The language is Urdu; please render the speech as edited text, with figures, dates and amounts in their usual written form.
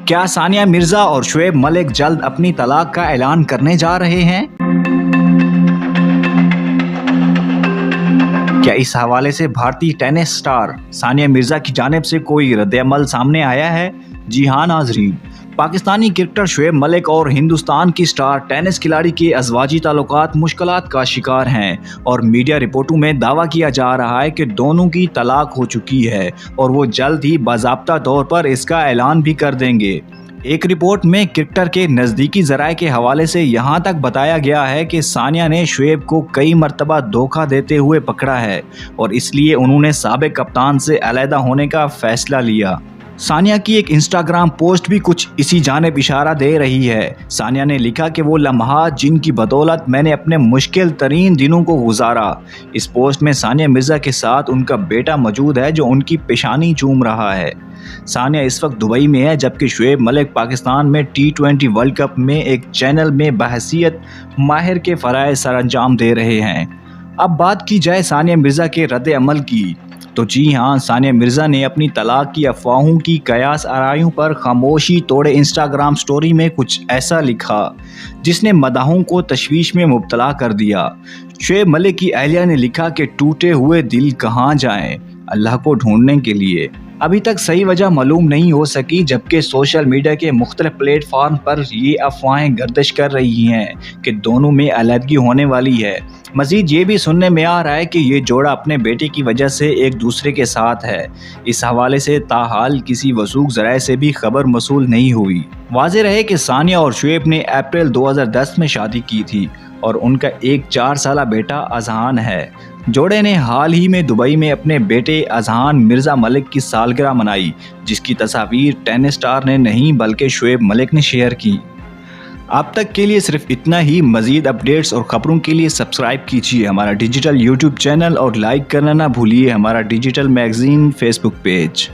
کیا ثانیہ مرزا اور شعیب ملک جلد اپنی طلاق کا اعلان کرنے جا رہے ہیں؟ کیا اس حوالے سے بھارتی ٹینس سٹار ثانیہ مرزا کی جانب سے کوئی رد عمل سامنے آیا ہے؟ جی ہاں ناظرین، پاکستانی کرکٹر شعیب ملک اور ہندوستان کی سٹار ٹینس کھلاڑی کے ازواجی تعلقات مشکلات کا شکار ہیں اور میڈیا رپورٹوں میں دعویٰ کیا جا رہا ہے کہ دونوں کی طلاق ہو چکی ہے اور وہ جلد ہی باضابطہ طور پر اس کا اعلان بھی کر دیں گے۔ ایک رپورٹ میں کرکٹر کے نزدیکی ذرائع کے حوالے سے یہاں تک بتایا گیا ہے کہ ثانیہ نے شعیب کو کئی مرتبہ دھوکہ دیتے ہوئے پکڑا ہے اور اس لیے انہوں نے سابق کپتان سے علیحدہ ہونے کا فیصلہ لیا۔ ثانیہ کی ایک انسٹاگرام پوسٹ بھی کچھ اسی جانب اشارہ دے رہی ہے۔ ثانیہ نے لکھا کہ وہ لمحات جن کی بدولت میں نے اپنے مشکل ترین دنوں کو گزارا۔ اس پوسٹ میں ثانیہ مرزا کے ساتھ ان کا بیٹا موجود ہے جو ان کی پیشانی چوم رہا ہے۔ ثانیہ اس وقت دبئی میں ہے جبکہ شعیب ملک پاکستان میں T20 ورلڈ کپ میں ایک چینل میں بحیثیت ماہر کے فرائض سر انجام دے رہے ہیں۔ اب بات کی جائے ثانیہ مرزا کے رد عمل کی تو جی ہاں، ثانیہ مرزا نے اپنی طلاق کی افواہوں کی قیاس آرائیوں پر خاموشی توڑے انسٹاگرام سٹوری میں کچھ ایسا لکھا جس نے مداحوں کو تشویش میں مبتلا کر دیا۔ شعیب ملک کی اہلیہ نے لکھا کہ ٹوٹے ہوئے دل کہاں جائیں اللہ کو ڈھونڈنے کے لیے۔ ابھی تک صحیح وجہ معلوم نہیں ہو سکی جبکہ سوشل میڈیا کے مختلف پلیٹ فارم پر یہ افواہیں گردش کر رہی ہیں کہ دونوں میں علیحدگی ہونے والی ہے۔ مزید یہ بھی سننے میں آ رہا ہے کہ یہ جوڑا اپنے بیٹے کی وجہ سے ایک دوسرے کے ساتھ ہے۔ اس حوالے سے تاحال کسی موثوق ذرائع سے بھی خبر موصول نہیں ہوئی۔ واضح رہے کہ ثانیہ اور شعیب نے اپریل 2010 میں شادی کی تھی اور ان کا ایک 4 سالہ بیٹا اذہان ہے۔ جوڑے نے حال ہی میں دبئی میں اپنے بیٹے اذہان مرزا ملک کی سالگرہ منائی جس کی تصاویر ٹینس سٹار نے نہیں بلکہ شعیب ملک نے شیئر کی۔ اب تک کے لیے صرف اتنا ہی۔ مزید اپڈیٹس اور خبروں کے لیے سبسکرائب کیجیے ہمارا ڈیجیٹل یوٹیوب چینل اور لائک کرنا نہ بھولیے ہمارا ڈیجیٹل میگزین فیس بک پیج۔